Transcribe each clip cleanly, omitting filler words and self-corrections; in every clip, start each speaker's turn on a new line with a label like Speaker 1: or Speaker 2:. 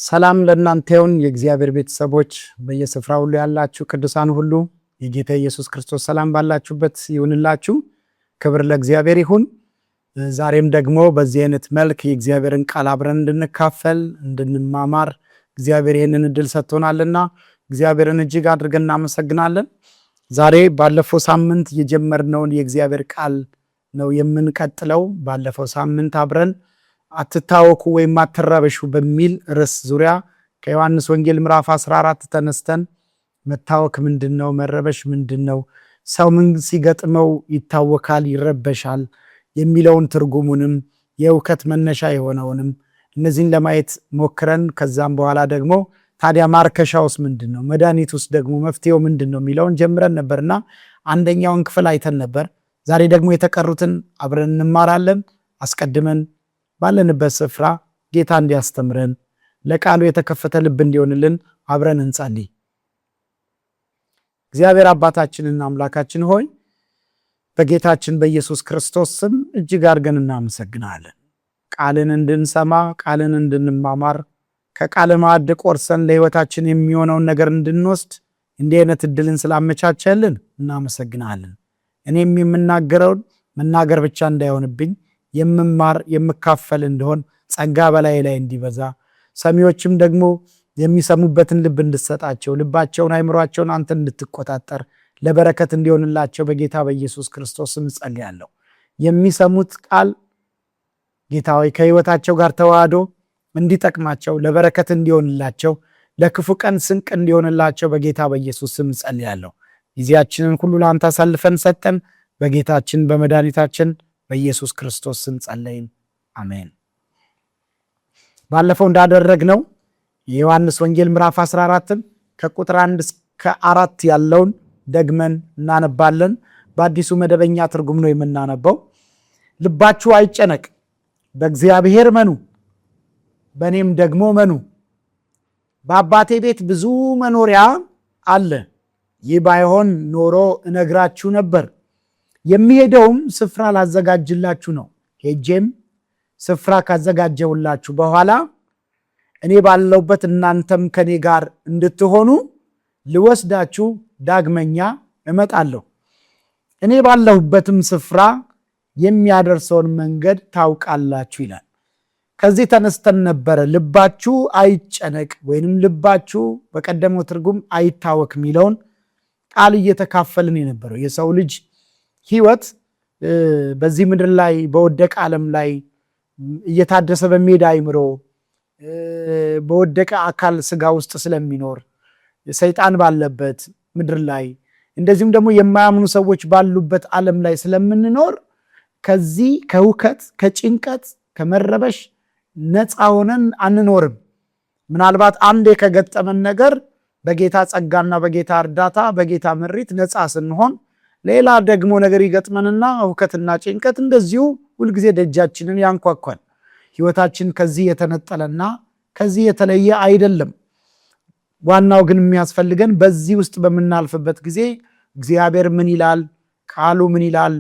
Speaker 1: ሰላም ለእናንተ ይሁን የእግዚአብሔር ቤተሰቦች በየስፍራው ሁሉ ያላችሁ ቅዱሳን ሁሉ የጌታ ኢየሱስ ክርስቶስ ሰላም ባላችሁበት ይሁንላችሁ። ክብር ለእግዚአብሔር ይሁን። ዛሬም ደግሞ በዚህ አይነት መልክ የእግዚአብሔርን ቃል አብረን እንድንካፈል እንድንማማር እግዚአብሔር ይህንን እድል ሰጥቶናልና እግዚአብሔርን እጅግ አድርገን እናመሰግናለን። ዛሬ ባለፈው ሳምንት የጀመርነውን የእግዚአብሔር ቃል ነው የምንቀጥለው። ባለፈው ሳምንት አብረን አትታወኩ ወይም አትረበሹ በሚል ርዕስ ዙሪያ ከዮሐንስ ወንጌል ምዕራፍ 14 ተነስተን መታወክ ምንድነው? መረበሽ ምንድነው? ሰው ምን ሲገጥመው ይታወካል፣ ይረበሻል የሚለውን ትርጉሙንም የእውከት መነሻ የሆነውንም እነዚህን ለማየት ሞክረን ከዛም በኋላ ደግሞ ታዲያ ማርከሻውስ ምንድነው? መድኃኒቱስ ደግሞ መፍትሄው ምንድነው የሚለውን ጀምረን ነበርና አንደኛውን ክፍል አይተን ነበር። ዛሬ ደግሞ የተቀሩትን አብረን እንማራለን። አስቀድመን ባለንበት ስፍራ ጌታ እንዲያስተምረን ለቃሉ የተከፈተ ልብ እንዲሆንልን አብረን እንጸልይ። እግዚአብሔር አባታችንና አምላካችን ሆይ በጌታችን በኢየሱስ ክርስቶስ ስም እጅግ አድርገን እናመሰግናለን። ቃልን እንድንሰማ፣ ቃልን እንድንማማር፣ ከቃል ማዕድ ቆርሰን ለሕይወታችን የሚሆነውን ነገር እንድንወስድ እንዲህ አይነት እድልን ስላመቻቸልን እናመሰግናለን። እኔም የምናገረውን መናገር ብቻ እንዳይሆንብኝ የምማር የምካፈል እንደሆን ጸጋ በላይ ላይ እንዲበዛ ሰሚዎችም ደግሞ የሚሰሙበትን ልብ እንድትሰጣቸው ልባቸውን አይምሯቸውን አንተ እንድትቆጣጠር ለበረከት እንዲሆንላቸው በጌታ በኢየሱስ ክርስቶስ ስም ጸልያለሁ። የሚሰሙት ቃል ጌታ ሆይ ከሕይወታቸው ጋር ተዋህዶ እንዲጠቅማቸው ለበረከት እንዲሆንላቸው ለክፉ ቀን ስንቅ እንዲሆንላቸው በጌታ በኢየሱስ ስም ጸልያለሁ። ጊዜያችንን ሁሉ ለአንተ አሳልፈን ሰጠን። በጌታችን በመድኃኒታችን በኢየሱስ ክርስቶስ ስም ጸለይን፣ አሜን። ባለፈው እንዳደረግነው የዮሐንስ ወንጌል ምዕራፍ 14 ከቁጥር 1 እስከ 4 ያለውን ደግመን እናነባለን። በአዲሱ መደበኛ ትርጉም ነው የምናነበው። ልባችሁ አይጨነቅ፣ በእግዚአብሔር መኑ፣ በእኔም ደግሞ መኑ። በአባቴ ቤት ብዙ መኖሪያ አለ። ይህ ባይሆን ኖሮ እነግራችሁ ነበር። የሚሄደውም ስፍራ ላዘጋጅላችሁ ነው። ሄጄም ስፍራ ካዘጋጀውላችሁ በኋላ እኔ ባለሁበት እናንተም ከኔ ጋር እንድትሆኑ ልወስዳችሁ ዳግመኛ እመጣለሁ። እኔ ባለሁበትም ስፍራ የሚያደርሰውን መንገድ ታውቃላችሁ ይላል። ከዚህ ተነስተን ነበረ ልባችሁ አይጨነቅ ወይንም ልባችሁ በቀደመው ትርጉም አይታወክ የሚለውን ቃል እየተካፈልን የነበረው የሰው ልጅ ሕይወት በዚህ ምድር ላይ በወደቀ ዓለም ላይ እየታደሰ በሚሄድ አይምሮ በወደቀ አካል ስጋ ውስጥ ስለሚኖር ሰይጣን ባለበት ምድር ላይ እንደዚሁም ደግሞ የማያምኑ ሰዎች ባሉበት ዓለም ላይ ስለምንኖር ከዚህ ከሁከት፣ ከጭንቀት፣ ከመረበሽ ነፃ ሆነን አንኖርም። ምናልባት አንዴ ከገጠመን ነገር በጌታ ጸጋና በጌታ እርዳታ በጌታ ምሪት ነፃ ስንሆን ሌላ ደግሞ ነገር ይገጥመንና ሁከትና ጭንቀት እንደዚሁ ሁልጊዜ ደጃችንን ያንኳኳል። ሕይወታችን ከዚህ የተነጠለና ከዚህ የተለየ አይደለም። ዋናው ግን የሚያስፈልገን በዚህ ውስጥ በምናልፍበት ጊዜ እግዚአብሔር ምን ይላል፣ ቃሉ ምን ይላል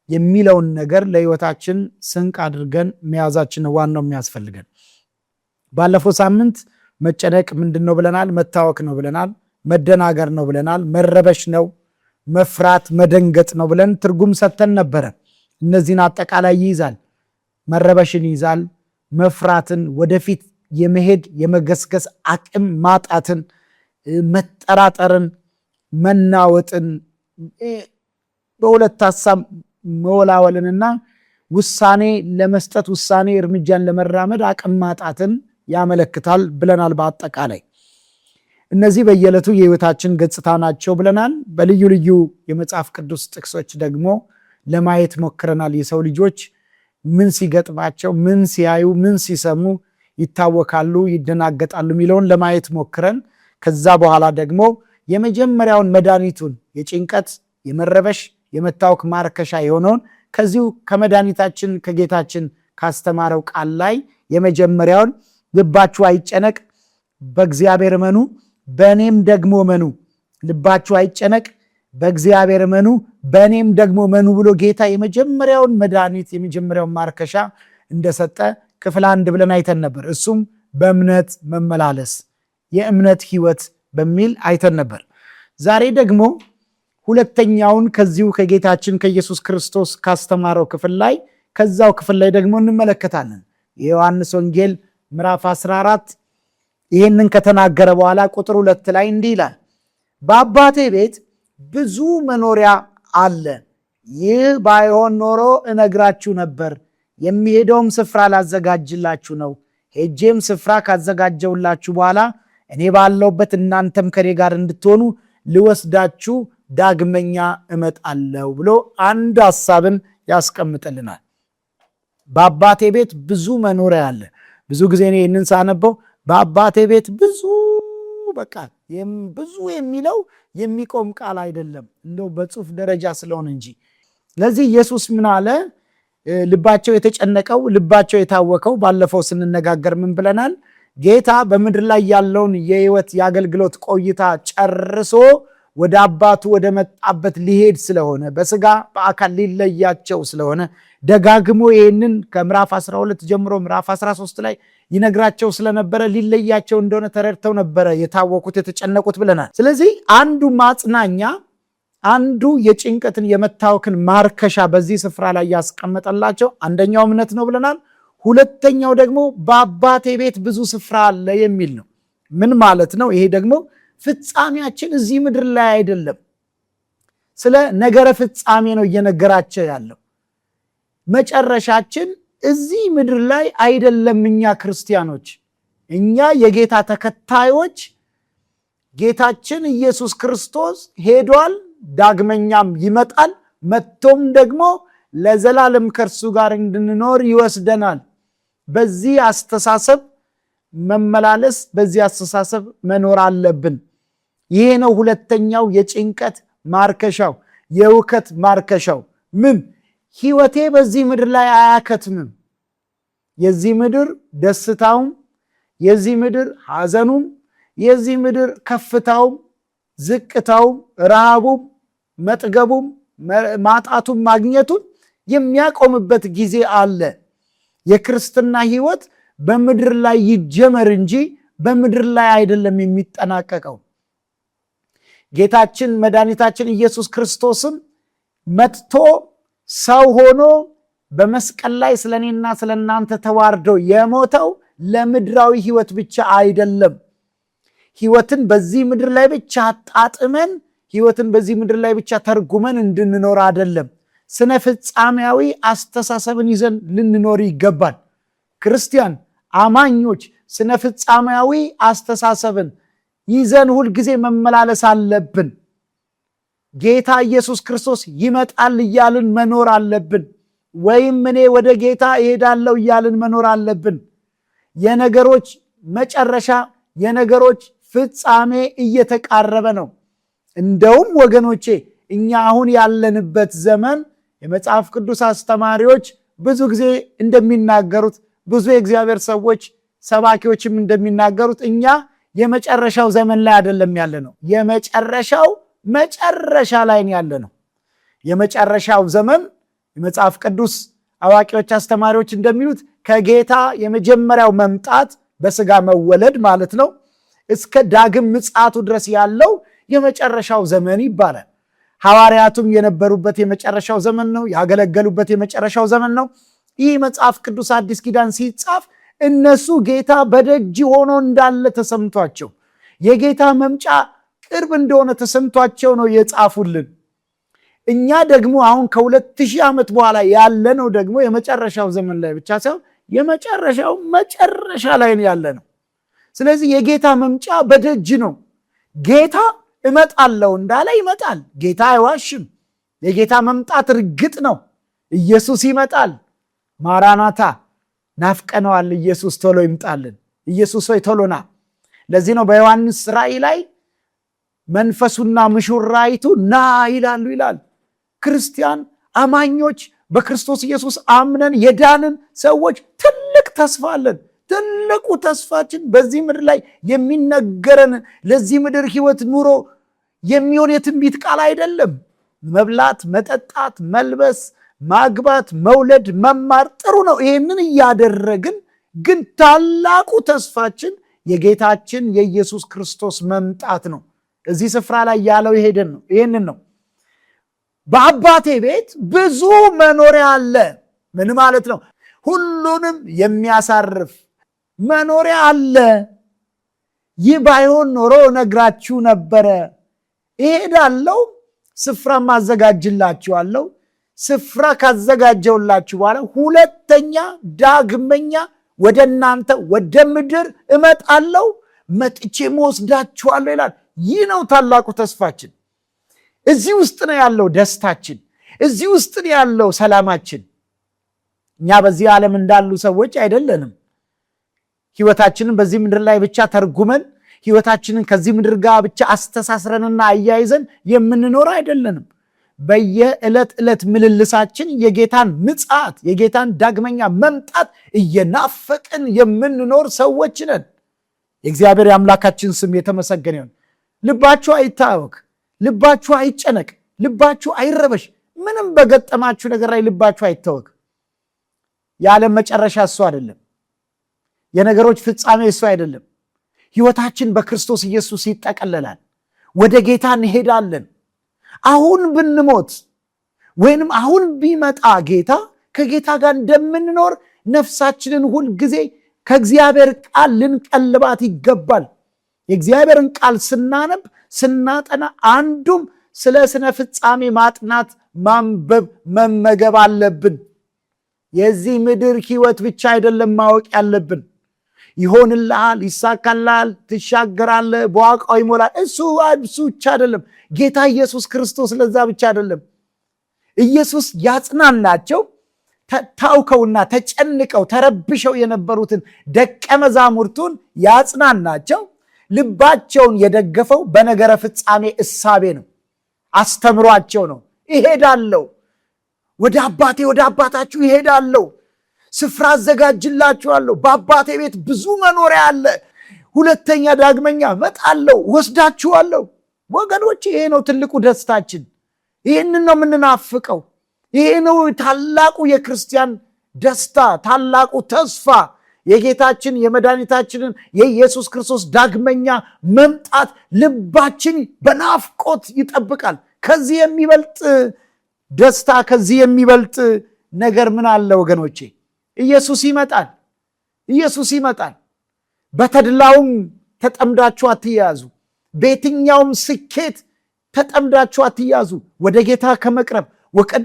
Speaker 1: የሚለውን ነገር ለሕይወታችን ስንቅ አድርገን መያዛችን ዋናው የሚያስፈልገን። ባለፈው ሳምንት መጨነቅ ምንድን ነው ብለናል? መታወክ ነው ብለናል። መደናገር ነው ብለናል። መረበሽ ነው፣ መፍራት፣ መደንገጥ ነው ብለን ትርጉም ሰጥተን ነበረ። እነዚህን አጠቃላይ ይይዛል። መረበሽን ይይዛል፣ መፍራትን፣ ወደፊት የመሄድ የመገስገስ አቅም ማጣትን፣ መጠራጠርን፣ መናወጥን፣ በሁለት ሀሳብ መወላወልንና ውሳኔ ለመስጠት ውሳኔ እርምጃን ለመራመድ አቅም ማጣትን ያመለክታል ብለናል። በአጠቃላይ እነዚህ በየዕለቱ የሕይወታችን ገጽታ ናቸው ብለናል። በልዩ ልዩ የመጽሐፍ ቅዱስ ጥቅሶች ደግሞ ለማየት ሞክረናል። የሰው ልጆች ምን ሲገጥማቸው፣ ምን ሲያዩ፣ ምን ሲሰሙ ይታወካሉ፣ ይደናገጣሉ የሚለውን ለማየት ሞክረን ከዛ በኋላ ደግሞ የመጀመሪያውን መድኃኒቱን የጭንቀት፣ የመረበሽ፣ የመታወክ ማርከሻ የሆነውን ከዚሁ ከመድኃኒታችን ከጌታችን ካስተማረው ቃል ላይ የመጀመሪያውን ልባችሁ አይጨነቅ፣ በእግዚአብሔር መኑ፣ በእኔም ደግሞ መኑ። ልባችሁ አይጨነቅ፣ በእግዚአብሔር መኑ፣ በእኔም ደግሞ መኑ ብሎ ጌታ የመጀመሪያውን መድኃኒት የመጀመሪያውን ማርከሻ እንደሰጠ ክፍል 1 ብለን አይተን ነበር። እሱም በእምነት መመላለስ፣ የእምነት ህይወት በሚል አይተን ነበር። ዛሬ ደግሞ ሁለተኛውን ከዚሁ ከጌታችን ከኢየሱስ ክርስቶስ ካስተማረው ክፍል ላይ ከዛው ክፍል ላይ ደግሞ እንመለከታለን። የዮሐንስ ወንጌል ምዕራፍ 14 ይህንን ከተናገረ በኋላ ቁጥር 2 ላይ እንዲህ ይላል፣ በአባቴ ቤት ብዙ መኖሪያ አለ፣ ይህ ባይሆን ኖሮ እነግራችሁ ነበር። የሚሄደውም ስፍራ ላዘጋጅላችሁ ነው። ሄጄም ስፍራ ካዘጋጀውላችሁ በኋላ እኔ ባለሁበት እናንተም ከኔ ጋር እንድትሆኑ ልወስዳችሁ ዳግመኛ እመጣለሁ ብሎ አንድ ሐሳብን ያስቀምጥልናል። በአባቴ ቤት ብዙ መኖሪያ አለ። ብዙ ጊዜ እኔ ይህንን ሳነበው በአባቴ ቤት ብዙ ብዙ የሚለው የሚቆም ቃል አይደለም፣ እንደው በጽሁፍ ደረጃ ስለሆነ እንጂ። ለዚህ ኢየሱስ ምን አለ? ልባቸው የተጨነቀው ልባቸው የታወከው፣ ባለፈው ስንነጋገር ምን ብለናል? ጌታ በምድር ላይ ያለውን የህይወት የአገልግሎት ቆይታ ጨርሶ ወደ አባቱ ወደ መጣበት ሊሄድ ስለሆነ በስጋ በአካል ሊለያቸው ስለሆነ ደጋግሞ ይህንን ከምዕራፍ 12 ጀምሮ ምዕራፍ 13 ላይ ይነግራቸው ስለነበረ ሊለያቸው እንደሆነ ተረድተው ነበረ የታወኩት የተጨነቁት ብለናል። ስለዚህ አንዱ ማጽናኛ፣ አንዱ የጭንቀትን የመታወክን ማርከሻ በዚህ ስፍራ ላይ ያስቀመጠላቸው አንደኛው እምነት ነው ብለናል። ሁለተኛው ደግሞ በአባቴ ቤት ብዙ ስፍራ አለ የሚል ነው። ምን ማለት ነው? ይሄ ደግሞ ፍጻሜያችን እዚህ ምድር ላይ አይደለም። ስለ ነገረ ፍጻሜ ነው እየነገራቸው ያለው። መጨረሻችን እዚህ ምድር ላይ አይደለም። እኛ ክርስቲያኖች፣ እኛ የጌታ ተከታዮች፣ ጌታችን ኢየሱስ ክርስቶስ ሄዷል፣ ዳግመኛም ይመጣል። መጥቶም ደግሞ ለዘላለም ከእርሱ ጋር እንድንኖር ይወስደናል። በዚህ አስተሳሰብ መመላለስ፣ በዚህ አስተሳሰብ መኖር አለብን። ይሄ ነው ሁለተኛው የጭንቀት ማርከሻው፣ የውከት ማርከሻው። ምን? ህይወቴ በዚህ ምድር ላይ አያከትምም። የዚህ ምድር ደስታውም፣ የዚህ ምድር ሐዘኑም፣ የዚህ ምድር ከፍታውም፣ ዝቅታውም፣ ረሃቡም፣ መጥገቡም፣ ማጣቱም፣ ማግኘቱም የሚያቆምበት ጊዜ አለ። የክርስትና ህይወት በምድር ላይ ይጀመር እንጂ በምድር ላይ አይደለም የሚጠናቀቀው። ጌታችን መድኃኒታችን ኢየሱስ ክርስቶስም መጥቶ ሰው ሆኖ በመስቀል ላይ ስለኔና ስለናንተ ተዋርዶ የሞተው ለምድራዊ ህይወት ብቻ አይደለም። ህይወትን በዚህ ምድር ላይ ብቻ አጣጥመን፣ ህይወትን በዚህ ምድር ላይ ብቻ ተርጉመን እንድንኖር አይደለም። ስነ ፍጻሜያዊ አስተሳሰብን ይዘን ልንኖር ይገባል። ክርስቲያን አማኞች ስነ ፍጻሜያዊ አስተሳሰብን ይዘን ሁልጊዜ መመላለስ አለብን። ጌታ ኢየሱስ ክርስቶስ ይመጣል እያልን መኖር አለብን። ወይም እኔ ወደ ጌታ እሄዳለሁ እያልን መኖር አለብን። የነገሮች መጨረሻ፣ የነገሮች ፍጻሜ እየተቃረበ ነው። እንደውም ወገኖቼ እኛ አሁን ያለንበት ዘመን የመጽሐፍ ቅዱስ አስተማሪዎች ብዙ ጊዜ እንደሚናገሩት፣ ብዙ የእግዚአብሔር ሰዎች ሰባኪዎችም እንደሚናገሩት እኛ የመጨረሻው ዘመን ላይ አይደለም ያለ ነው። የመጨረሻው መጨረሻ ላይ ያለ ነው። የመጨረሻው ዘመን የመጽሐፍ ቅዱስ አዋቂዎች አስተማሪዎች እንደሚሉት ከጌታ የመጀመሪያው መምጣት በስጋ መወለድ ማለት ነው እስከ ዳግም ምጽአቱ ድረስ ያለው የመጨረሻው ዘመን ይባላል። ሐዋርያቱም የነበሩበት የመጨረሻው ዘመን ነው። ያገለገሉበት የመጨረሻው ዘመን ነው። ይህ መጽሐፍ ቅዱስ አዲስ ኪዳን ሲጻፍ እነሱ ጌታ በደጅ ሆኖ እንዳለ ተሰምቷቸው፣ የጌታ መምጫ ቅርብ እንደሆነ ተሰምቷቸው ነው የጻፉልን። እኛ ደግሞ አሁን ከ2000 ዓመት በኋላ ያለነው ደግሞ የመጨረሻው ዘመን ላይ ብቻ ሳይሆን የመጨረሻው መጨረሻ ላይ ያለ ነው። ስለዚህ የጌታ መምጫ በደጅ ነው። ጌታ እመጣለሁ እንዳለ ይመጣል። ጌታ አይዋሽም። የጌታ መምጣት እርግጥ ነው። ኢየሱስ ይመጣል። ማራናታ፣ ናፍቀነዋል። ኢየሱስ ቶሎ ይምጣልን። ኢየሱስ ሆይ ቶሎና። ለዚህ ነው በዮሐንስ ራእይ ላይ መንፈሱና ሙሽራይቱ ና ይላሉ ይላል። ክርስቲያን አማኞች በክርስቶስ ኢየሱስ አምነን የዳንን ሰዎች ትልቅ ተስፋ አለን። ትልቁ ተስፋችን በዚህ ምድር ላይ የሚነገረን ለዚህ ምድር ህይወት ኑሮ የሚሆን የትንቢት ቃል አይደለም። መብላት፣ መጠጣት፣ መልበስ፣ ማግባት፣ መውለድ፣ መማር ጥሩ ነው። ይህንን እያደረግን ግን ታላቁ ተስፋችን የጌታችን የኢየሱስ ክርስቶስ መምጣት ነው። እዚህ ስፍራ ላይ ያለው ይሄንን ነው። በአባቴ ቤት ብዙ መኖሪያ አለ። ምን ማለት ነው? ሁሉንም የሚያሳርፍ መኖሪያ አለ። ይህ ባይሆን ኖሮ ነግራችሁ ነበረ። እሄዳለሁ፣ ስፍራም አዘጋጅላችኋለሁ። ስፍራ ካዘጋጀውላችሁ በኋላ ሁለተኛ ዳግመኛ ወደ እናንተ ወደ ምድር እመጣለሁ፣ መጥቼም ወስዳችኋለሁ ይላል። ይህ ነው ታላቁ ተስፋችን። እዚህ ውስጥ ነው ያለው ደስታችን። እዚህ ውስጥ ነው ያለው ሰላማችን። እኛ በዚህ ዓለም እንዳሉ ሰዎች አይደለንም። ሕይወታችንን በዚህ ምድር ላይ ብቻ ተርጉመን ሕይወታችንን ከዚህ ምድር ጋር ብቻ አስተሳስረንና አያይዘን የምንኖር አይደለንም። በየዕለት ዕለት ምልልሳችን የጌታን ምጽአት የጌታን ዳግመኛ መምጣት እየናፈቅን የምንኖር ሰዎች ነን። የእግዚአብሔር የአምላካችን ስም የተመሰገነ ይሁን። ልባችሁ አይታወክ፣ ልባችሁ አይጨነቅ፣ ልባችሁ አይረበሽ። ምንም በገጠማችሁ ነገር ላይ ልባችሁ አይታወክ። የዓለም መጨረሻ እሱ አይደለም። የነገሮች ፍጻሜ እሱ አይደለም። ሕይወታችን በክርስቶስ ኢየሱስ ይጠቀለላል። ወደ ጌታ እንሄዳለን። አሁን ብንሞት ወይንም አሁን ቢመጣ ጌታ ከጌታ ጋር እንደምንኖር ነፍሳችንን ሁል ጊዜ ከእግዚአብሔር ቃል ልንቀልባት ይገባል። የእግዚአብሔርን ቃል ስናነብ ስናጠና አንዱም ስለ ስነ ፍጻሜ ማጥናት፣ ማንበብ፣ መመገብ አለብን። የዚህ ምድር ሕይወት ብቻ አይደለም ማወቅ ያለብን። ይሆንልሃል፣ ይሳካልሃል፣ ትሻገራለህ፣ በዋቃው ይሞላል። እሱ ብቻ አይደለም። ጌታ ኢየሱስ ክርስቶስ ለዛ ብቻ አይደለም። ኢየሱስ ያጽናናቸው ታውከውና ተጨንቀው ተረብሸው የነበሩትን ደቀ መዛሙርቱን ያጽናናቸው፣ ልባቸውን የደገፈው በነገረ ፍጻሜ እሳቤ ነው። አስተምሯቸው ነው። እሄዳለሁ፣ ወደ አባቴ ወደ አባታችሁ እሄዳለሁ፣ ስፍራ አዘጋጅላችኋለሁ፣ በአባቴ ቤት ብዙ መኖሪያ አለ፣ ሁለተኛ ዳግመኛ እመጣለሁ፣ ወስዳችኋለሁ። ወገኖች፣ ይሄ ነው ትልቁ ደስታችን። ይህንን ነው የምንናፍቀው። ይሄ ነው ታላቁ የክርስቲያን ደስታ፣ ታላቁ ተስፋ፣ የጌታችን የመድኃኒታችንን የኢየሱስ ክርስቶስ ዳግመኛ መምጣት ልባችን በናፍቆት ይጠብቃል። ከዚህ የሚበልጥ ደስታ፣ ከዚህ የሚበልጥ ነገር ምን አለ ወገኖቼ? ኢየሱስ ይመጣል። ኢየሱስ ይመጣል። በተድላውም ተጠምዳችሁ አትያዙ። በየትኛውም ስኬት ተጠምዳችሁ አትያዙ። ወደ ጌታ ከመቅረብ፣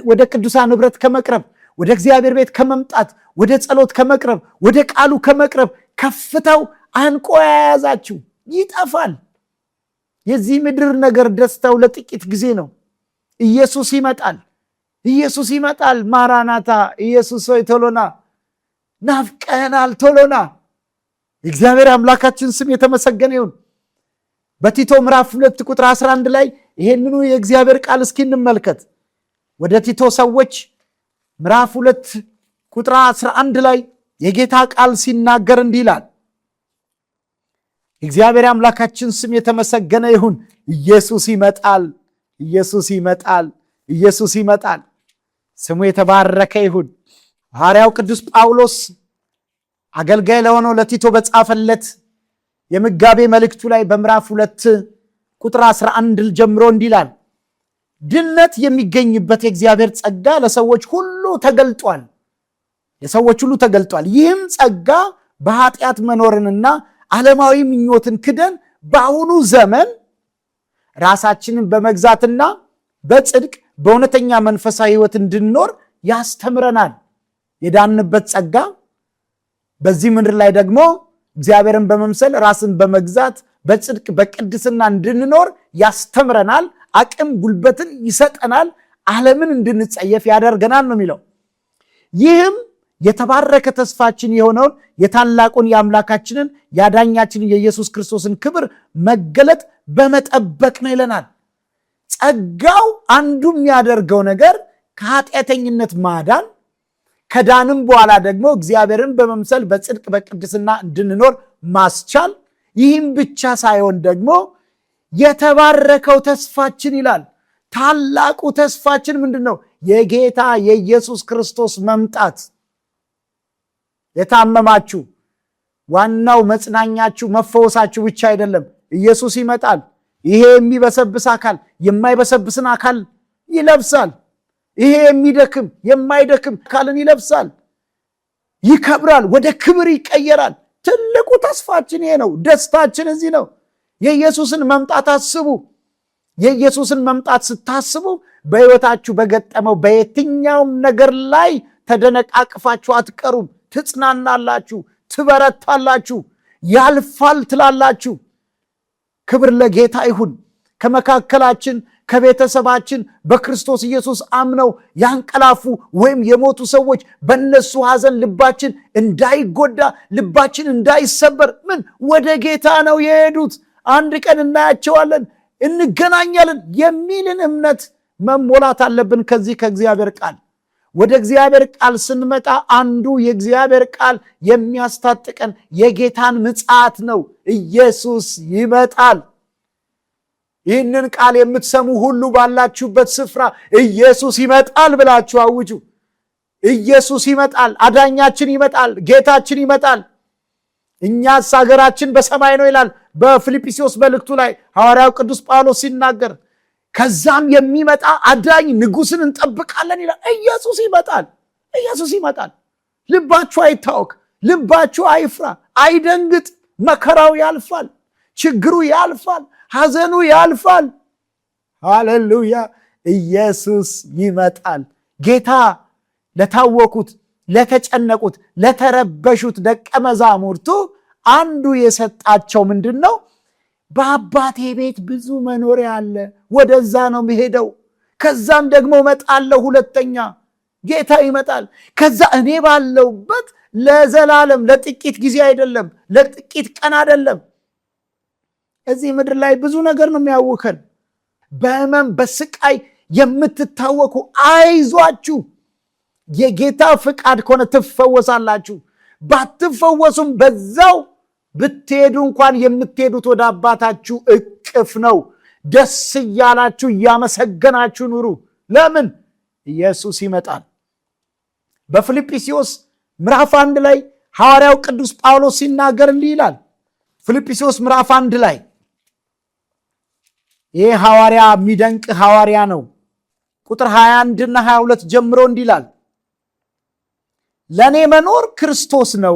Speaker 1: ወደ ቅዱሳን ኅብረት ከመቅረብ፣ ወደ እግዚአብሔር ቤት ከመምጣት፣ ወደ ጸሎት ከመቅረብ፣ ወደ ቃሉ ከመቅረብ ከፍታው አንቆ የያዛችሁ ይጠፋል። የዚህ ምድር ነገር ደስታው ለጥቂት ጊዜ ነው። ኢየሱስ ይመጣል። ኢየሱስ ይመጣል። ማራናታ፣ ኢየሱስ ሆይ ቶሎና፣ ናፍቀናል፣ ቶሎና። የእግዚአብሔር አምላካችን ስም የተመሰገነ ይሁን። በቲቶ ምዕራፍ 2 ቁጥር 11 ላይ ይሄንኑ የእግዚአብሔር ቃል እስኪ እንመልከት። ወደ ቲቶ ሰዎች ምዕራፍ 2 ቁጥር 11 ላይ የጌታ ቃል ሲናገር እንዲህ ይላል። እግዚአብሔር አምላካችን ስም የተመሰገነ ይሁን። ኢየሱስ ይመጣል፣ ኢየሱስ ይመጣል፣ ኢየሱስ ይመጣል። ስሙ የተባረከ ይሁን። ሐዋርያው ቅዱስ ጳውሎስ አገልጋይ ለሆነው ለቲቶ በጻፈለት የምጋቤ መልእክቱ ላይ በምዕራፍ 2 ቁጥር 11 ጀምሮ እንዲህ ይላል። ድነት የሚገኝበት የእግዚአብሔር ጸጋ ለሰዎች ሁሉ ተገልጧል። የሰዎች ሁሉ ተገልጧል። ይህም ጸጋ በኃጢአት መኖርንና ዓለማዊ ምኞትን ክደን በአሁኑ ዘመን ራሳችንን በመግዛትና በጽድቅ በእውነተኛ መንፈሳዊ ሕይወት እንድንኖር ያስተምረናል። የዳንበት ጸጋ በዚህ ምድር ላይ ደግሞ እግዚአብሔርን በመምሰል ራስን በመግዛት በጽድቅ በቅድስና እንድንኖር ያስተምረናል። አቅም ጉልበትን ይሰጠናል። ዓለምን እንድንጸየፍ ያደርገናል ነው የሚለው። ይህም የተባረከ ተስፋችን የሆነውን የታላቁን የአምላካችንን የአዳኛችንን የኢየሱስ ክርስቶስን ክብር መገለጥ በመጠበቅ ነው ይለናል። ጸጋው አንዱ የሚያደርገው ነገር ከኃጢአተኝነት ማዳን፣ ከዳንም በኋላ ደግሞ እግዚአብሔርን በመምሰል በጽድቅ በቅድስና እንድንኖር ማስቻል። ይህም ብቻ ሳይሆን ደግሞ የተባረከው ተስፋችን ይላል። ታላቁ ተስፋችን ምንድን ነው? የጌታ የኢየሱስ ክርስቶስ መምጣት። የታመማችሁ ዋናው መጽናኛችሁ መፈወሳችሁ ብቻ አይደለም። ኢየሱስ ይመጣል። ይሄ የሚበሰብስ አካል የማይበሰብስን አካል ይለብሳል። ይሄ የሚደክም የማይደክም አካልን ይለብሳል። ይከብራል፣ ወደ ክብር ይቀየራል። ትልቁ ተስፋችን ይሄ ነው። ደስታችን እዚህ ነው። የኢየሱስን መምጣት አስቡ። የኢየሱስን መምጣት ስታስቡ በሕይወታችሁ በገጠመው በየትኛውም ነገር ላይ ተደነቃቅፋችሁ አትቀሩም። ትጽናናላችሁ፣ ትበረታላችሁ፣ ያልፋል ትላላችሁ። ክብር ለጌታ ይሁን። ከመካከላችን ከቤተሰባችን በክርስቶስ ኢየሱስ አምነው ያንቀላፉ ወይም የሞቱ ሰዎች በእነሱ ሐዘን ልባችን እንዳይጎዳ፣ ልባችን እንዳይሰበር ወደ ጌታ ነው የሄዱት። አንድ ቀን እናያቸዋለን፣ እንገናኛለን የሚልን እምነት መሞላት አለብን። ከዚህ ከእግዚአብሔር ቃል ወደ እግዚአብሔር ቃል ስንመጣ አንዱ የእግዚአብሔር ቃል የሚያስታጥቀን የጌታን ምጽአት ነው። ኢየሱስ ይመጣል። ይህንን ቃል የምትሰሙ ሁሉ ባላችሁበት ስፍራ ኢየሱስ ይመጣል ብላችሁ አውጁ። ኢየሱስ ይመጣል። አዳኛችን ይመጣል። ጌታችን ይመጣል። እኛስ ሀገራችን በሰማይ ነው ይላል በፊልጵስዩስ መልእክቱ ላይ ሐዋርያው ቅዱስ ጳውሎስ ሲናገር። ከዛም የሚመጣ አዳኝ ንጉሥን እንጠብቃለን ይላል። ኢየሱስ ይመጣል። ኢየሱስ ይመጣል። ልባችሁ አይታወክ፣ ልባችሁ አይፍራ፣ አይደንግጥ። መከራው ያልፋል፣ ችግሩ ያልፋል፣ ሐዘኑ ያልፋል። ሃሌሉያ! ኢየሱስ ይመጣል። ጌታ ለታወኩት፣ ለተጨነቁት፣ ለተረበሹት ደቀ መዛሙርቱ አንዱ የሰጣቸው ምንድን ነው? በአባቴ ቤት ብዙ መኖሪያ አለ፣ ወደዛ ነው የምሄደው። ከዛም ደግሞ እመጣለሁ ሁለተኛ። ጌታ ይመጣል። ከዛ እኔ ባለውበት ለዘላለም፣ ለጥቂት ጊዜ አይደለም፣ ለጥቂት ቀን አይደለም። እዚህ ምድር ላይ ብዙ ነገር ነው የሚያውከን። በህመም በስቃይ የምትታወኩ አይዟችሁ፣ የጌታ ፍቃድ ከሆነ ትፈወሳላችሁ። ባትፈወሱም በዛው ብትሄዱ እንኳን የምትሄዱት ወደ አባታችሁ እቅፍ ነው። ደስ እያላችሁ እያመሰገናችሁ ኑሩ። ለምን? ኢየሱስ ይመጣል። በፊልጵስዩስ ምዕራፍ 1 ላይ ሐዋርያው ቅዱስ ጳውሎስ ሲናገር እንዲህ ይላል። ፊልጵስዩስ ምዕራፍ 1 ላይ ይህ ሐዋርያ የሚደንቅ ሐዋርያ ነው። ቁጥር 21 እና 22 ጀምሮ እንዲህ ይላል፣ ለእኔ መኖር ክርስቶስ ነው፣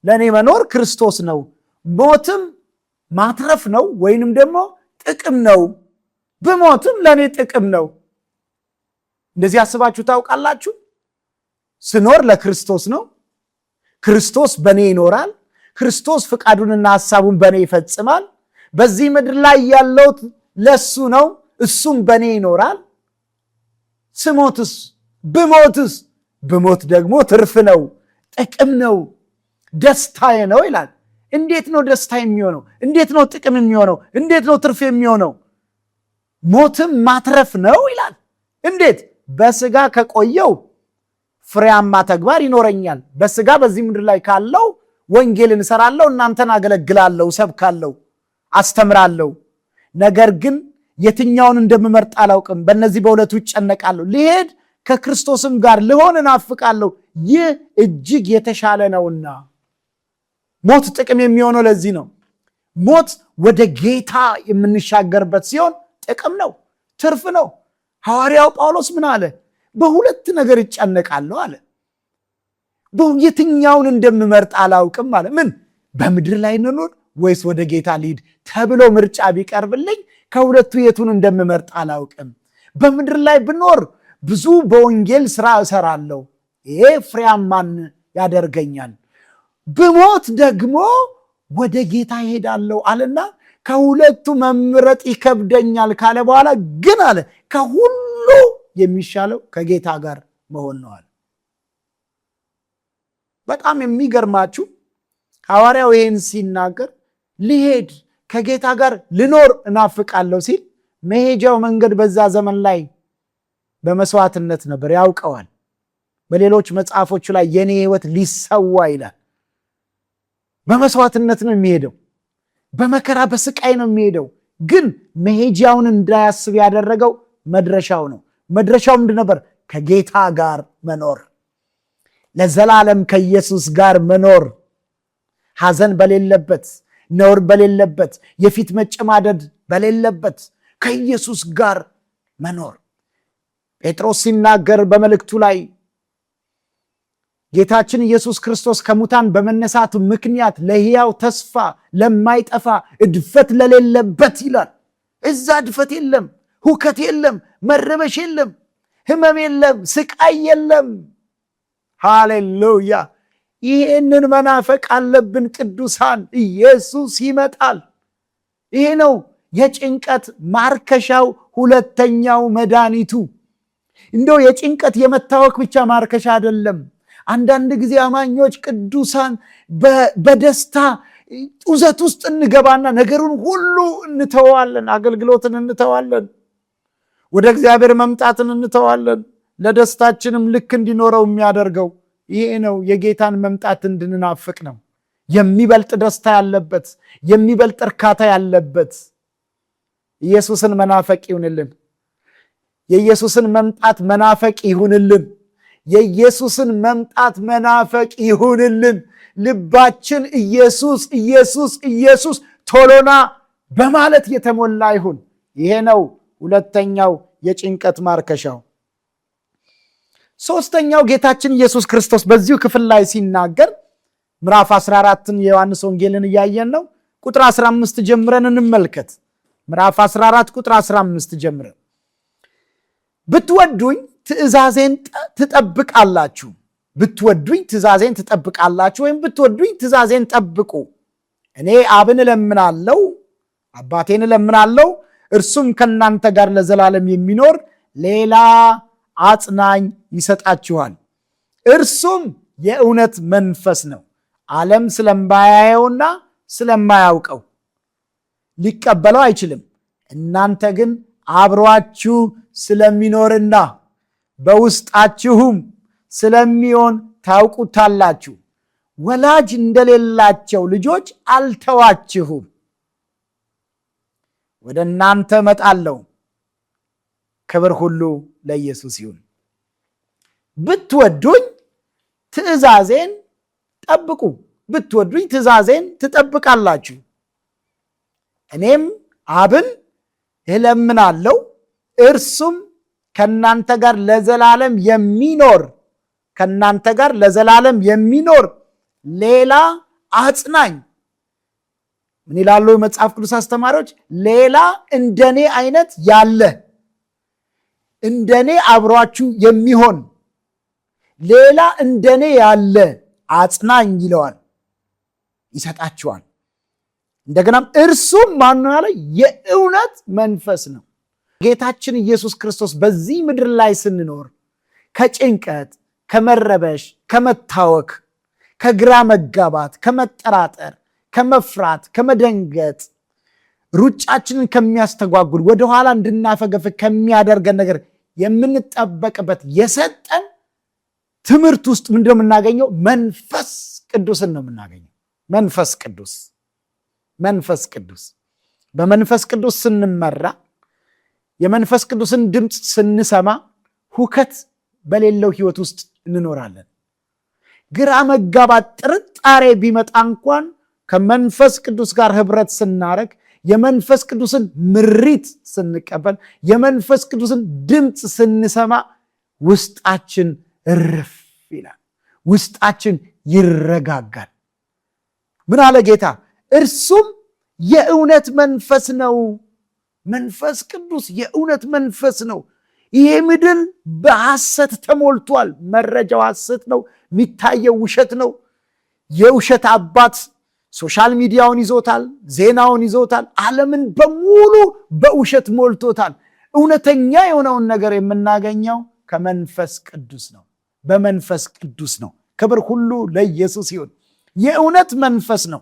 Speaker 1: ለእኔ መኖር ክርስቶስ ነው፣ ሞትም ማትረፍ ነው ወይንም ደግሞ ጥቅም ነው። ብሞትም ለእኔ ጥቅም ነው። እንደዚህ አስባችሁ ታውቃላችሁ? ስኖር ለክርስቶስ ነው። ክርስቶስ በእኔ ይኖራል። ክርስቶስ ፍቃዱንና ሐሳቡን በእኔ ይፈጽማል። በዚህ ምድር ላይ ያለውት ለሱ ነው፣ እሱም በእኔ ይኖራል። ስሞትስ ብሞትስ? ብሞት ደግሞ ትርፍ ነው፣ ጥቅም ነው፣ ደስታዬ ነው ይላል። እንዴት ነው ደስታ የሚሆነው? እንዴት ነው ጥቅም የሚሆነው? እንዴት ነው ትርፍ የሚሆነው? ሞትም ማትረፍ ነው ይላል። እንዴት? በስጋ ከቆየው ፍሬያማ ተግባር ይኖረኛል። በስጋ በዚህ ምድር ላይ ካለው ወንጌልን እሰራለሁ፣ እናንተን አገለግላለሁ፣ ሰብካለሁ፣ አስተምራለሁ። ነገር ግን የትኛውን እንደምመርጥ አላውቅም። በእነዚህ በሁለቱ እጨነቃለሁ። ልሄድ ከክርስቶስም ጋር ልሆን እናፍቃለሁ፣ ይህ እጅግ የተሻለ ነውና። ሞት ጥቅም የሚሆነው ለዚህ ነው። ሞት ወደ ጌታ የምንሻገርበት ሲሆን ጥቅም ነው፣ ትርፍ ነው። ሐዋርያው ጳውሎስ ምን አለ? በሁለት ነገር እጨነቃለሁ አለ። የትኛውን እንደምመርጥ አላውቅም አለ። ምን? በምድር ላይ እንኑር ወይስ ወደ ጌታ ልሂድ ተብሎ ምርጫ ቢቀርብልኝ ከሁለቱ የቱን እንደምመርጥ አላውቅም። በምድር ላይ ብኖር ብዙ በወንጌል ስራ እሰራለሁ፣ ይሄ ፍሬያማን ያደርገኛል። ብሞት ደግሞ ወደ ጌታ ይሄዳለሁ አለና ከሁለቱ መምረጥ ይከብደኛል ካለ በኋላ ግን አለ ከሁሉ የሚሻለው ከጌታ ጋር መሆን ነው አለ። በጣም የሚገርማችሁ ሐዋርያው ይህን ሲናገር ልሄድ ከጌታ ጋር ልኖር እናፍቃለሁ ሲል መሄጃው መንገድ በዛ ዘመን ላይ በመስዋዕትነት ነበር፣ ያውቀዋል። በሌሎች መጽሐፎቹ ላይ የኔ ሕይወት ሊሰዋ ይላል። በመስዋዕትነት ነው የሚሄደው፣ በመከራ በስቃይ ነው የሚሄደው። ግን መሄጃውን እንዳያስብ ያደረገው መድረሻው ነው። መድረሻው ምንድን ነበር? ከጌታ ጋር መኖር፣ ለዘላለም ከኢየሱስ ጋር መኖር። ሐዘን በሌለበት፣ ነውር በሌለበት፣ የፊት መጨማደድ በሌለበት ከኢየሱስ ጋር መኖር። ጴጥሮስ ሲናገር በመልእክቱ ላይ ጌታችን ኢየሱስ ክርስቶስ ከሙታን በመነሳቱ ምክንያት ለሕያው ተስፋ ለማይጠፋ እድፈት ለሌለበት ይላል። እዛ እድፈት የለም፣ ሁከት የለም፣ መረበሽ የለም፣ ህመም የለም፣ ስቃይ የለም። ሃሌሉያ! ይህንን መናፈቅ አለብን ቅዱሳን። ኢየሱስ ይመጣል። ይሄ ነው የጭንቀት ማርከሻው፣ ሁለተኛው መድኃኒቱ። እንደው የጭንቀት የመታወክ ብቻ ማርከሻ አይደለም። አንዳንድ ጊዜ አማኞች ቅዱሳን በደስታ ጡዘት ውስጥ እንገባና ነገሩን ሁሉ እንተዋለን። አገልግሎትን እንተዋለን። ወደ እግዚአብሔር መምጣትን እንተዋለን። ለደስታችንም ልክ እንዲኖረው የሚያደርገው ይሄ ነው። የጌታን መምጣት እንድንናፍቅ ነው። የሚበልጥ ደስታ ያለበት፣ የሚበልጥ እርካታ ያለበት ኢየሱስን መናፈቅ ይሁንልን። የኢየሱስን መምጣት መናፈቅ ይሁንልን። የኢየሱስን መምጣት መናፈቅ ይሁንልን። ልባችን ኢየሱስ ኢየሱስ ኢየሱስ ቶሎና በማለት የተሞላ ይሁን። ይሄ ነው ሁለተኛው የጭንቀት ማርከሻው። ሶስተኛው ጌታችን ኢየሱስ ክርስቶስ በዚሁ ክፍል ላይ ሲናገር ምዕራፍ 14ን የዮሐንስ ወንጌልን እያየን ነው። ቁጥር 15 ጀምረን እንመልከት። ምዕራፍ 14 ቁጥር 15 ጀምረን ብትወዱኝ ትእዛዜን ትጠብቃላችሁ። ብትወዱኝ ትእዛዜን ትጠብቃላችሁ፣ ወይም ብትወዱኝ ትእዛዜን ጠብቁ። እኔ አብን እለምናለሁ፣ አባቴን እለምናለሁ፣ እርሱም ከእናንተ ጋር ለዘላለም የሚኖር ሌላ አጽናኝ ይሰጣችኋል። እርሱም የእውነት መንፈስ ነው። ዓለም ስለማያየውና ስለማያውቀው ሊቀበለው አይችልም። እናንተ ግን አብሯችሁ ስለሚኖርና በውስጣችሁም ስለሚሆን ታውቁታላችሁ። ወላጅ እንደሌላቸው ልጆች አልተዋችሁም፣ ወደ እናንተ እመጣለሁ። ክብር ሁሉ ለኢየሱስ ይሁን። ብትወዱኝ ትእዛዜን ጠብቁ። ብትወዱኝ ትእዛዜን ትጠብቃላችሁ። እኔም አብን እለምናለሁ፣ እርሱም ከእናንተ ጋር ለዘላለም የሚኖር ሌላ አጽናኝ። ምን ይላሉ የመጽሐፍ ቅዱስ አስተማሪዎች? ሌላ እንደኔ አይነት ያለ፣ እንደኔ አብሯችሁ የሚሆን ሌላ እንደኔ ያለ አጽናኝ ይለዋል፣ ይሰጣችኋል። እንደገናም እርሱም ማነው ያለ? የእውነት መንፈስ ነው። ጌታችን ኢየሱስ ክርስቶስ በዚህ ምድር ላይ ስንኖር ከጭንቀት፣ ከመረበሽ፣ ከመታወክ፣ ከግራ መጋባት፣ ከመጠራጠር፣ ከመፍራት፣ ከመደንገጥ፣ ሩጫችንን ከሚያስተጓጉል ወደኋላ እንድናፈገፍግ ከሚያደርገን ነገር የምንጠበቅበት የሰጠን ትምህርት ውስጥ ምንድነው የምናገኘው? መንፈስ ቅዱስን ነው የምናገኘው። መንፈስ ቅዱስ በመንፈስ ቅዱስ ስንመራ፣ የመንፈስ ቅዱስን ድምፅ ስንሰማ ሁከት በሌለው ህይወት ውስጥ እንኖራለን። ግራ መጋባት፣ ጥርጣሬ ቢመጣ እንኳን ከመንፈስ ቅዱስ ጋር ህብረት ስናረግ፣ የመንፈስ ቅዱስን ምሪት ስንቀበል፣ የመንፈስ ቅዱስን ድምፅ ስንሰማ ውስጣችን እርፍ ይላል፣ ውስጣችን ይረጋጋል። ምን አለ ጌታ? እርሱም የእውነት መንፈስ ነው። መንፈስ ቅዱስ የእውነት መንፈስ ነው። ይሄ ምድር በሐሰት ተሞልቷል። መረጃው ሐሰት ነው፣ የሚታየው ውሸት ነው። የውሸት አባት ሶሻል ሚዲያውን ይዞታል፣ ዜናውን ይዞታል፣ ዓለምን በሙሉ በውሸት ሞልቶታል። እውነተኛ የሆነውን ነገር የምናገኘው ከመንፈስ ቅዱስ ነው፣ በመንፈስ ቅዱስ ነው። ክብር ሁሉ ለኢየሱስ ይሁን። የእውነት መንፈስ ነው።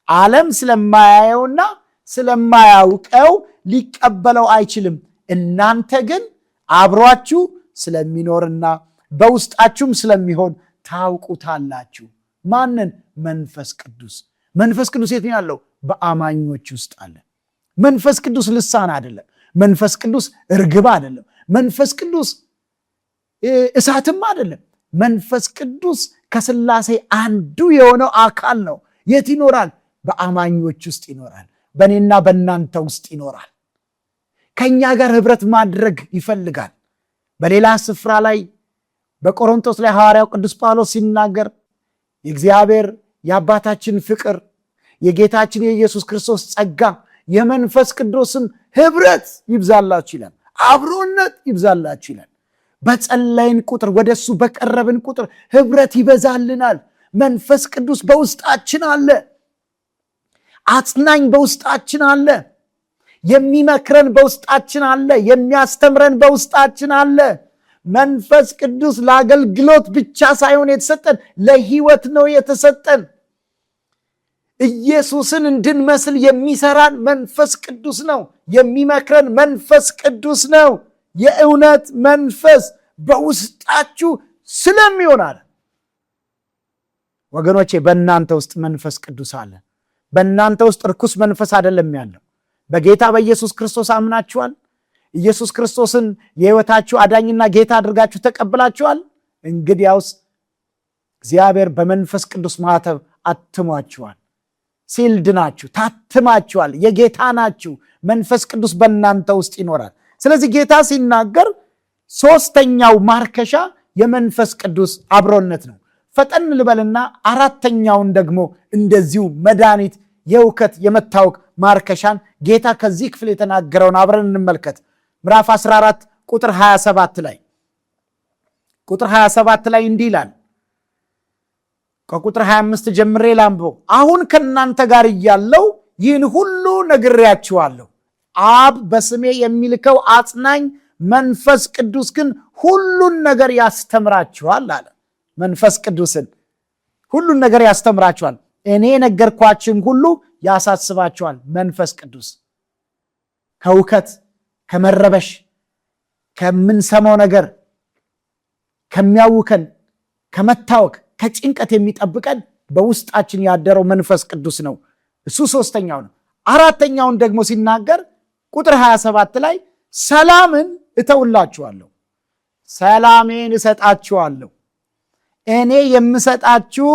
Speaker 1: ዓለም ስለማያየውና ስለማያውቀው ሊቀበለው አይችልም። እናንተ ግን አብሯችሁ ስለሚኖርና በውስጣችሁም ስለሚሆን ታውቁታላችሁ። ማንን? መንፈስ ቅዱስ። መንፈስ ቅዱስ የት ነው ያለው? በአማኞች ውስጥ አለ። መንፈስ ቅዱስ ልሳን አይደለም። መንፈስ ቅዱስ እርግብ አይደለም። መንፈስ ቅዱስ እሳትም አይደለም። መንፈስ ቅዱስ ከሥላሴ አንዱ የሆነው አካል ነው። የት ይኖራል? በአማኞች ውስጥ ይኖራል። በእኔና በእናንተ ውስጥ ይኖራል። ከእኛ ጋር ህብረት ማድረግ ይፈልጋል። በሌላ ስፍራ ላይ በቆሮንቶስ ላይ ሐዋርያው ቅዱስ ጳውሎስ ሲናገር የእግዚአብሔር የአባታችን ፍቅር የጌታችን የኢየሱስ ክርስቶስ ጸጋ የመንፈስ ቅዱስም ህብረት ይብዛላችሁ ይላል። አብሮነት ይብዛላችሁ ይላል። በጸለይን ቁጥር ወደሱ በቀረብን ቁጥር ህብረት ይበዛልናል። መንፈስ ቅዱስ በውስጣችን አለ። አጽናኝ በውስጣችን አለ። የሚመክረን በውስጣችን አለ። የሚያስተምረን በውስጣችን አለ። መንፈስ ቅዱስ ለአገልግሎት ብቻ ሳይሆን የተሰጠን ለህይወት ነው የተሰጠን። ኢየሱስን እንድንመስል የሚሰራን መንፈስ ቅዱስ ነው። የሚመክረን መንፈስ ቅዱስ ነው። የእውነት መንፈስ በውስጣችሁ ስለሚሆናል። ወገኖቼ በእናንተ ውስጥ መንፈስ ቅዱስ አለ። በእናንተ ውስጥ ርኩስ መንፈስ አይደለም ያለው። በጌታ በኢየሱስ ክርስቶስ አምናችኋል። ኢየሱስ ክርስቶስን የህይወታችሁ አዳኝና ጌታ አድርጋችሁ ተቀብላችኋል። እንግዲያውስ እግዚአብሔር በመንፈስ ቅዱስ ማህተብ አትሟችኋል። ሲልድ ናችሁ፣ ታትማችኋል፣ የጌታ ናችሁ። መንፈስ ቅዱስ በእናንተ ውስጥ ይኖራል። ስለዚህ ጌታ ሲናገር ሶስተኛው ማርከሻ የመንፈስ ቅዱስ አብሮነት ነው። ፈጠን ልበልና አራተኛውን ደግሞ እንደዚሁ መድኃኒት፣ የእውከት የመታወቅ ማርከሻን ጌታ ከዚህ ክፍል የተናገረውን አብረን እንመልከት። ምዕራፍ 14 ቁጥር 27 ላይ እንዲህ ይላል። ከቁጥር 25 ጀምሬ ላንብበው። አሁን ከእናንተ ጋር እያለሁ ይህን ሁሉ ነግሬያችኋለሁ። አብ በስሜ የሚልከው አጽናኝ መንፈስ ቅዱስ ግን ሁሉን ነገር ያስተምራችኋል አለ። መንፈስ ቅዱስን ሁሉን ነገር ያስተምራችኋል፣ እኔ ነገርኳችሁን ሁሉ ያሳስባችኋል። መንፈስ ቅዱስ ከውከት፣ ከመረበሽ፣ ከምንሰማው ነገር፣ ከሚያውከን፣ ከመታወክ፣ ከጭንቀት የሚጠብቀን በውስጣችን ያደረው መንፈስ ቅዱስ ነው። እሱ ሶስተኛው ነው። አራተኛውን ደግሞ ሲናገር ቁጥር 27 ላይ ሰላምን እተውላችኋለሁ፣ ሰላሜን እሰጣችኋለሁ። እኔ የምሰጣችሁ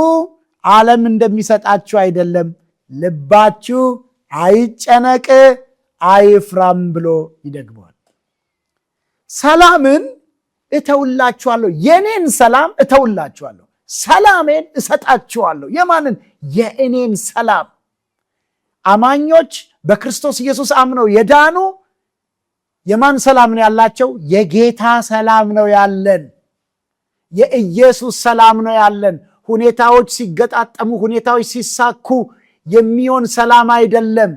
Speaker 1: ዓለም እንደሚሰጣችሁ አይደለም። ልባችሁ አይጨነቅ አይፍራም ብሎ ይደግመዋል። ሰላምን እተውላችኋለሁ፣ የኔን ሰላም እተውላችኋለሁ፣ ሰላሜን እሰጣችኋለሁ። የማንን? የእኔን ሰላም። አማኞች በክርስቶስ ኢየሱስ አምነው የዳኑ የማን ሰላም ነው ያላቸው? የጌታ ሰላም ነው ያለን። የኢየሱስ ሰላም ነው ያለን። ሁኔታዎች ሲገጣጠሙ፣ ሁኔታዎች ሲሳኩ የሚሆን ሰላም አይደለም።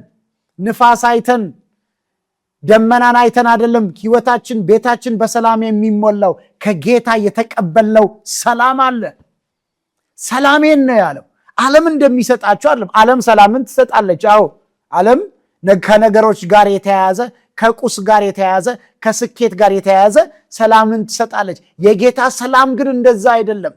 Speaker 1: ንፋስ አይተን ደመናን አይተን አይደለም ህይወታችን፣ ቤታችን በሰላም የሚሞላው። ከጌታ የተቀበልነው ሰላም አለ። ሰላሜን ነው ያለው። ዓለም እንደሚሰጣቸው አይደለም። ዓለም ሰላምን ትሰጣለች። አዎ ዓለም ከነገሮች ጋር የተያያዘ፣ ከቁስ ጋር የተያያዘ፣ ከስኬት ጋር የተያያዘ ሰላምን ትሰጣለች። የጌታ ሰላም ግን እንደዛ አይደለም።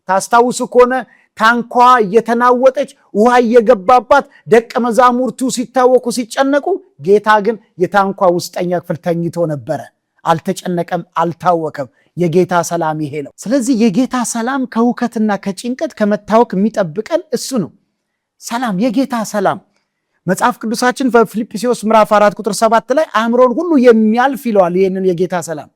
Speaker 1: ታስታውሱ ከሆነ ታንኳ እየተናወጠች ውሃ እየገባባት ደቀ መዛሙርቱ ሲታወቁ ሲጨነቁ፣ ጌታ ግን የታንኳ ውስጠኛ ክፍል ተኝቶ ነበረ። አልተጨነቀም፣ አልታወከም። የጌታ ሰላም ይሄ ነው። ስለዚህ የጌታ ሰላም ከሁከትና ከጭንቀት ከመታወክ የሚጠብቀን እሱ ነው። ሰላም፣ የጌታ ሰላም። መጽሐፍ ቅዱሳችን በፊልጵስዩስ ምዕራፍ 4 ቁጥር 7 ላይ አእምሮን ሁሉ የሚያልፍ ይለዋል። ይህንን የጌታ ሰላም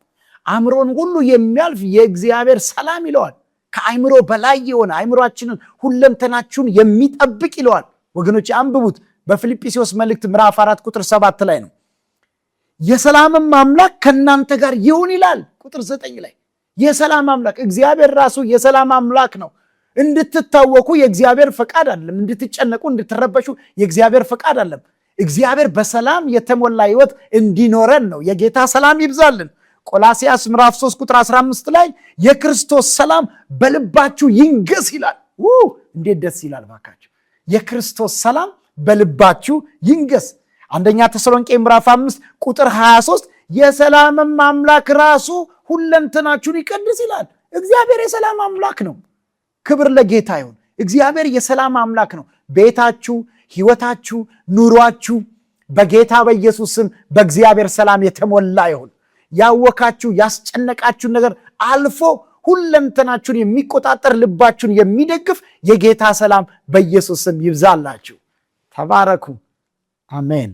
Speaker 1: አእምሮን ሁሉ የሚያልፍ የእግዚአብሔር ሰላም ይለዋል። ከአእምሮ በላይ የሆነ አእምሮአችንን ሁለንተናችሁን የሚጠብቅ ይለዋል። ወገኖች አንብቡት። በፊልጵስዩስ መልእክት ምዕራፍ 4 ቁጥር 7 ላይ ነው። የሰላምም አምላክ ከእናንተ ጋር ይሁን ይላል። ቁጥር 9 ላይ የሰላም አምላክ እግዚአብሔር ራሱ የሰላም አምላክ ነው። እንድትታወኩ የእግዚአብሔር ፈቃድ አይደለም። እንድትጨነቁ፣ እንድትረበሹ የእግዚአብሔር ፈቃድ አይደለም። እግዚአብሔር በሰላም የተሞላ ህይወት እንዲኖረን ነው። የጌታ ሰላም ይብዛልን። ቆላስይስ ምዕራፍ 3 ቁጥር 15 ላይ የክርስቶስ ሰላም በልባችሁ ይንገስ ይላል። እንዴት ደስ ይላል ባካችሁ! የክርስቶስ ሰላም በልባችሁ ይንገስ። አንደኛ ተሰሎንቄ ምዕራፍ 5 ቁጥር 23 የሰላምም አምላክ ራሱ ሁለንተናችሁን ይቀድስ ይላል። እግዚአብሔር የሰላም አምላክ ነው። ክብር ለጌታ ይሁን። እግዚአብሔር የሰላም አምላክ ነው። ቤታችሁ፣ ህይወታችሁ፣ ኑሯችሁ በጌታ በኢየሱስ ስም በእግዚአብሔር ሰላም የተሞላ ይሁን። ያወካችሁ ያስጨነቃችሁ ነገር አልፎ ሁለንተናችሁን የሚቆጣጠር ልባችሁን የሚደግፍ የጌታ ሰላም በኢየሱስ ስም ይብዛላችሁ። ተባረኩ። አሜን።